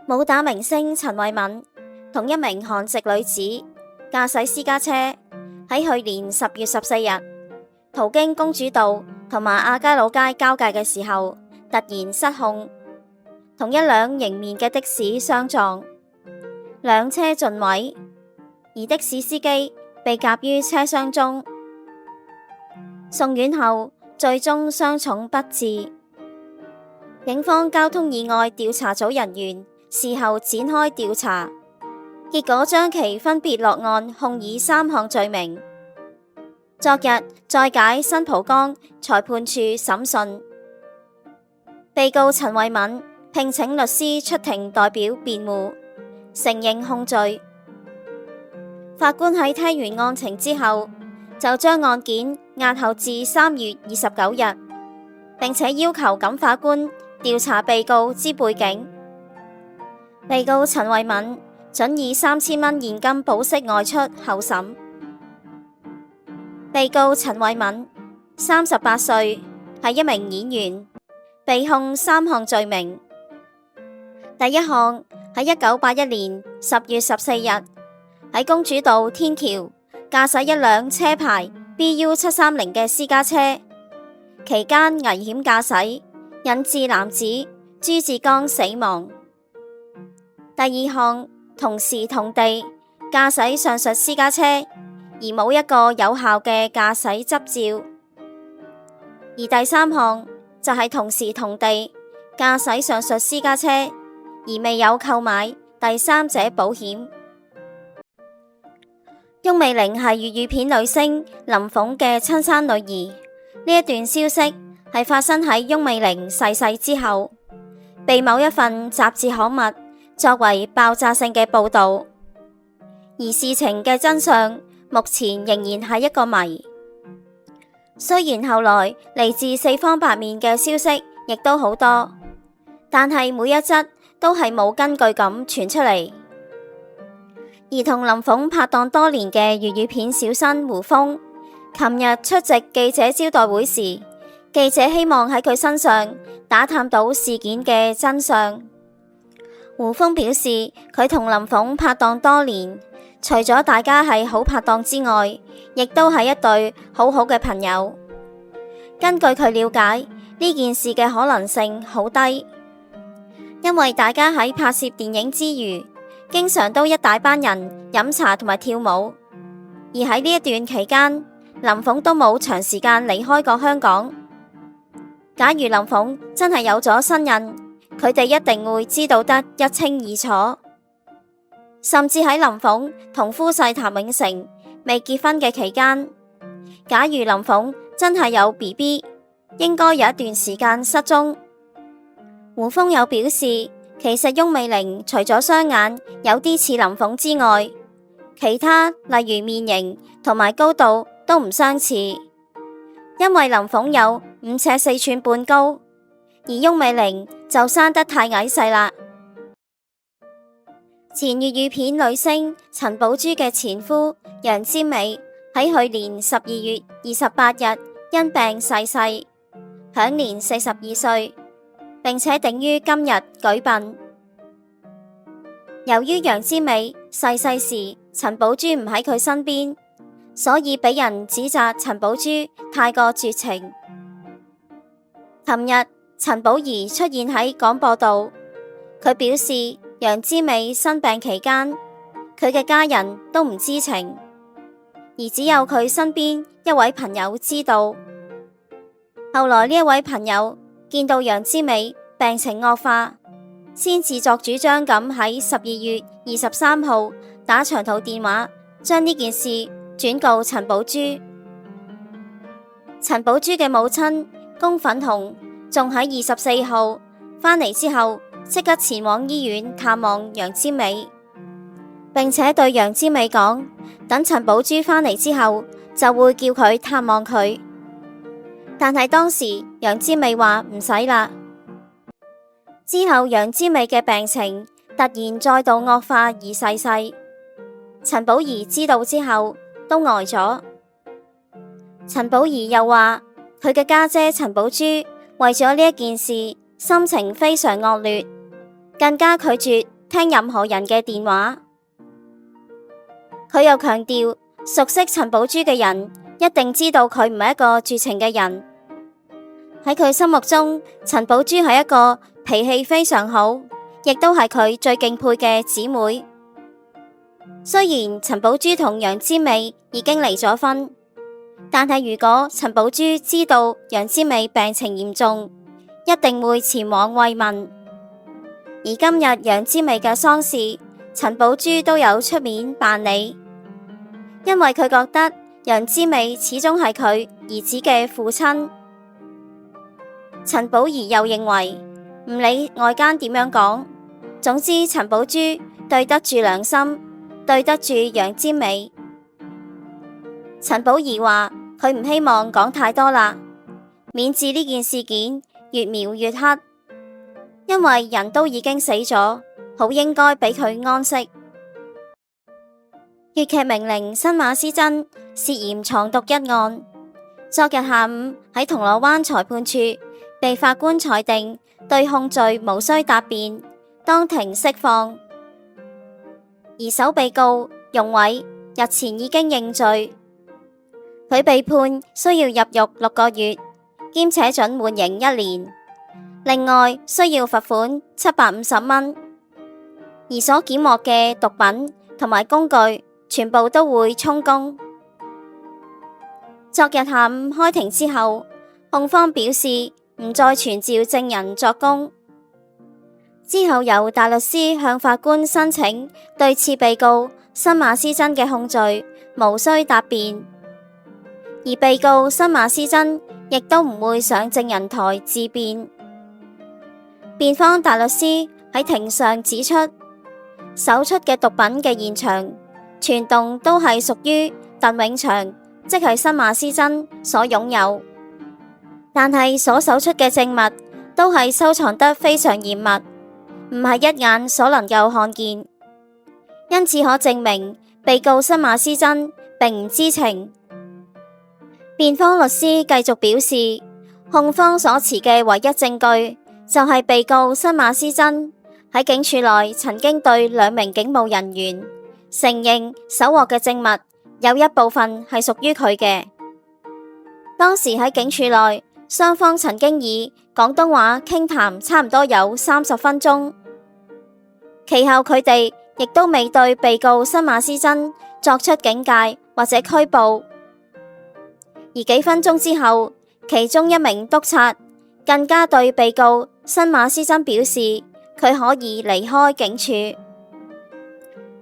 武打明星陳慧敏同一名韓籍女子駕駛私家車喺去年10月14日途經公主道同埋亞皆老街交界嘅時候，突然失控，同一輛迎面嘅的士相撞，兩車盡毀，而的士司機被夾於車廂中，送院後最終傷重不治。警方交通意外調查組人員事後展開調查，結果將其分別落案控以3項罪名。昨日再解新蒲崗裁判處審訊，被告陳慧敏聘請律師出庭代表辯護，承認控罪。法官喺聽完案情之後，就將案件押後至3月29日，並且要求感法官調查被告之背景。被告陳慧敏准以3000蚊現金保釋外出候審。被告陳慧敏38歲，係一名演員，被控3項罪名。第一項喺1981年10月14日喺公主道天橋駕駛一輛車牌 BU730 嘅私家車，期間危險駕駛，引致男子朱志剛死亡。第二項同時同地駕駛上述私家車，而冇一個有效嘅駕駛執照。而第三項就係同時同地駕駛上述私家車，而未有購買第三者保險。翁美玲係粵語片女星林鳳嘅親生女兒。呢一段消息係發生喺翁美玲逝世之後，被某一份雜誌刊物作為爆炸性嘅報道。而事情嘅真相目前仍然係一個謎。雖然後來嚟自四方八面嘅消息亦都好多，但係每一則都係冇根據咁傳出嚟。而同林鳳拍檔多年嘅粵語片小生胡楓，琴日出席記者招待會時，記者希望喺佢身上打探到事件嘅真相。胡楓表示，佢同林鳳拍檔多年，除咗大家係好拍檔之外，亦都係一對好好嘅朋友。根據佢了解，呢件事嘅可能性好低，因為大家喺拍攝電影之餘，經常都一大班人飲茶同埋跳舞。而喺呢一段期間，林鳳都冇長時間離開過香港。假如林鳳真係有咗身孕，佢哋一定會知道得一清二楚。甚至喺林鳳同夫婿譚永成未結婚嘅期間，假如林鳳真係有 BB， 應該有一段時間失蹤。胡楓有表示，其實翁美玲除咗雙眼有啲似林鳳之外，其他例如面型同埋高度都唔相似，因為林鳳有5尺4寸半高，而翁美玲就生得太矮細啦。前粵語片女星陳寶珠嘅前夫楊占美喺去年12月28日因病逝世，享年42歲，並且定於今日舉殯。由於楊占美逝世時陳寶珠唔喺佢身邊，所以俾人指責陳寶珠太過絕情。琴日陳寶儀出現喺廣播道，佢表示楊占美生病期間，佢嘅家人都唔知情，而只有佢身邊一位朋友知道。後來呢一位朋友見到楊占美病情惡化，先自作主張咁喺12月23號打長途電話，將呢件事轉告陳寶珠。陳寶珠嘅母親龔粉紅仲喺24號返嚟之後，即刻前往醫院探望楊占美，並且對楊占美講，等陳寶珠返嚟之後就會叫佢探望佢。但係當時楊占美話唔使啦。之後楊占美嘅病情突然再度惡化而逝世，陳寶儀知道之後都呆咗。陳寶儀又話佢嘅家姐陳寶珠為咗呢一件事心情非常惡劣，更加拒絕聽任何人嘅電話。佢又強調，熟悉陳寶珠嘅人一定知道佢唔係一個絕情嘅人。喺佢心目中，陳寶珠係一個脾氣非常好，亦都係佢最敬佩嘅姊妹。雖然陳寶珠同楊之美已經離咗婚，但係如果陳寶珠知道楊之美病情嚴重，一定會前往慰問。而今日楊之美嘅喪事，陳寶珠都有出面辦理，因為佢覺得楊之美始終係佢兒子嘅父親。陳寶儀又認為，唔理外間點樣講，總之陳寶珠對得住良心，對得住楊之美。陳寶儀話佢唔希望講太多啦，免致呢件事件越描越黑，因為人都已經死咗，好應該俾佢安息。粵劇名伶新馬師曾涉嫌藏毒一案，昨日下午喺銅鑼灣裁判處被法官裁定對控罪無需答辯，當庭釋放。而首被告容偉日前已經認罪，佢被判需要入獄6個月，兼且准緩刑1年，另外需要罰款750蚊，而所檢獲嘅毒品同埋工具全部都會充公。昨日下午開庭之後，控方表示唔再傳召證人作供，之後由大律師向法官申請對次被告新馬師曾嘅控罪無需答辯，而被告新馬師曾亦都唔會上證人台自辯。辯方大律師喺庭上指出，搜出嘅毒品嘅現場全棟都係屬於鄧永祥，即係新馬師曾所擁有，但係所搜出嘅證物都係收藏得非常嚴密，唔係一眼所能夠看見，因此可證明被告新馬師曾並唔知情。辯方律師繼續表示，控方所持嘅唯一證據就係被告新馬師曾喺警署內曾經對2名警務人員承認搜獲嘅證物有一部分係屬於佢嘅。當時喺警署內，雙方曾經以廣東話傾談差唔多有30分鐘，其後佢哋亦都未對被告新馬師曾作出警戒或者拘捕。而幾分鐘之後，其中一名督察更加對被告新馬師曾表示佢可以離開警署。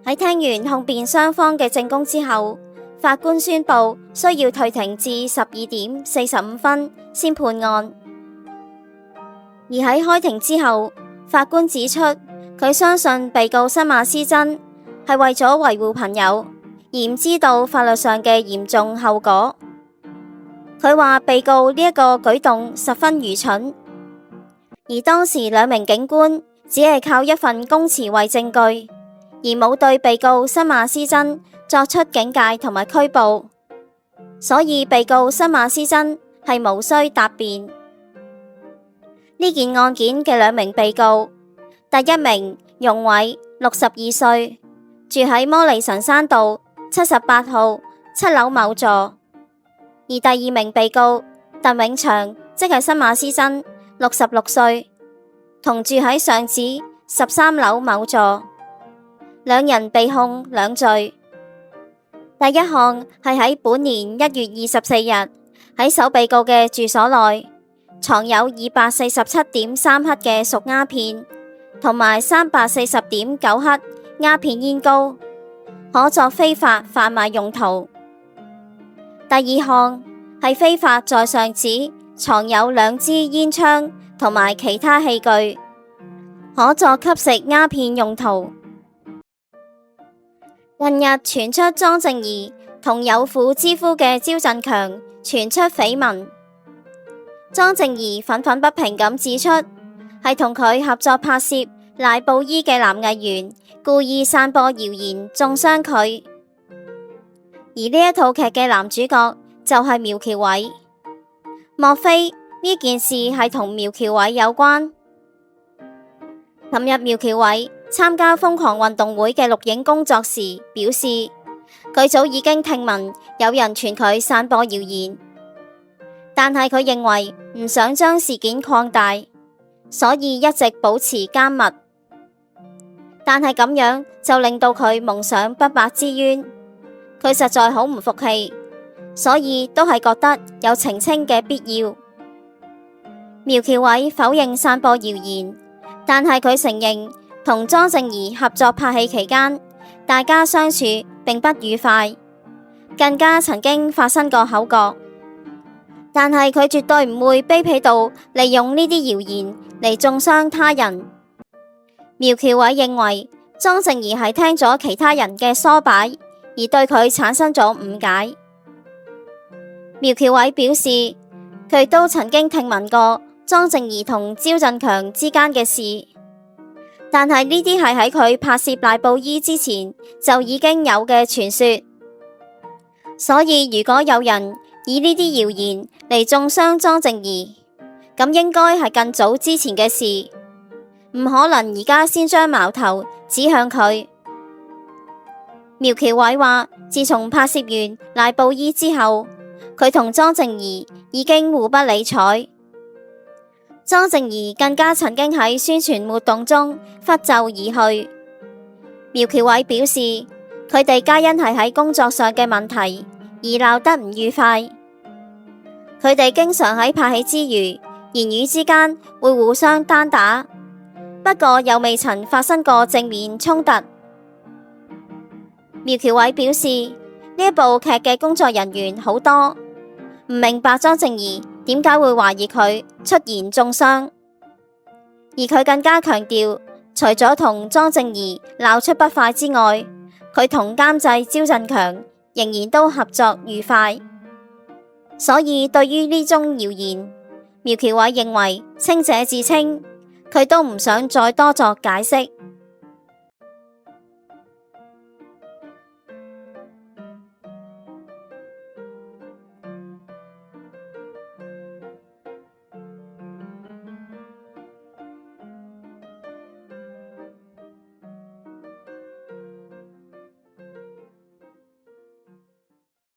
喺聽完控辯雙方嘅證供之後，法官宣布需要退庭至12點45分先判案。而喺開庭之後，法官指出佢相信被告新馬師曾係為咗維護朋友而唔知道法律上嘅嚴重後果。佢話被告呢一個舉動十分愚蠢，而當時2名警官只係靠一份供詞為證據，而冇對被告新馬師曾作出警戒同埋拘捕，所以被告新馬師曾係無需答辯。呢件案件嘅2名被告，第一名容偉62歲，住喺摩利臣山道78號7樓某座。而第2名被告鄧永祥，即係新馬師曾66歲，同住喺上址13樓某座。2人被控2罪。第一項係喺本年1月24日喺首被告嘅住所內藏有247.3克嘅熟鴉片同埋340.9克鴉片煙膏，可作非法販賣用途。第二項係非法在上址藏有2支煙槍同埋其他器具，可作吸食鴉片用途。近日傳出莊靜儀同有婦之夫嘅招振強傳出緋聞，莊靜儀憤憤不平咁指出，係同佢合作拍攝賴布衣嘅男藝員故意散播謠言，中傷佢。而呢一套劇嘅男主角就係苗僑偉，莫非呢件事係同苗僑偉有關？琴日苗僑偉參加瘋狂運動會嘅錄影工作時表示，佢早已經聽聞有人傳佢散播謠言，但係佢認為唔想將事件擴大，所以一直保持緘默。但係咁樣就令到佢蒙上不白之冤，佢實在好唔服氣，所以都係覺得有澄清嘅必要。苗僑偉否認散播謠言，但係佢承認同莊靜儀合作拍戲期間，大家相處並不愉快，更加曾經發生過口角。但係佢絕對唔會卑鄙到利用呢啲謠言嚟中傷他人。苗僑偉認為莊靜儀係聽咗其他人嘅唆擺，而對佢產生咗誤解。苗僑偉表示，佢都曾經聽聞過莊靜儀同招振強之間嘅事，但係呢啲係喺佢拍攝賴布衣之前就已經有嘅傳說。所以如果有人以呢啲謠言嚟中傷莊靜儀，咁應該係更早之前嘅事，唔可能而家先將矛頭指向佢。苗僑偉話，自從拍攝完賴布衣之後，佢同莊靜儀已經互不理睬。莊靜儀更加曾經喺宣傳活動中拂袖而去。苗僑偉表示，佢哋皆因係喺工作上嘅問題而鬧得唔愉快。佢哋經常喺拍戲之餘，言語之間會互相單打，不過又未曾發生過正面衝突。苗僑偉表示，呢一部劇嘅工作人員好多，唔明白莊靜儀點解會懷疑佢出言中傷，而佢更加強調，除咗同莊靜儀鬧出不快之外，佢同監製招振強仍然都合作愉快。所以對於呢宗謠言，苗僑偉認為清者自清，佢都唔想再多作解釋。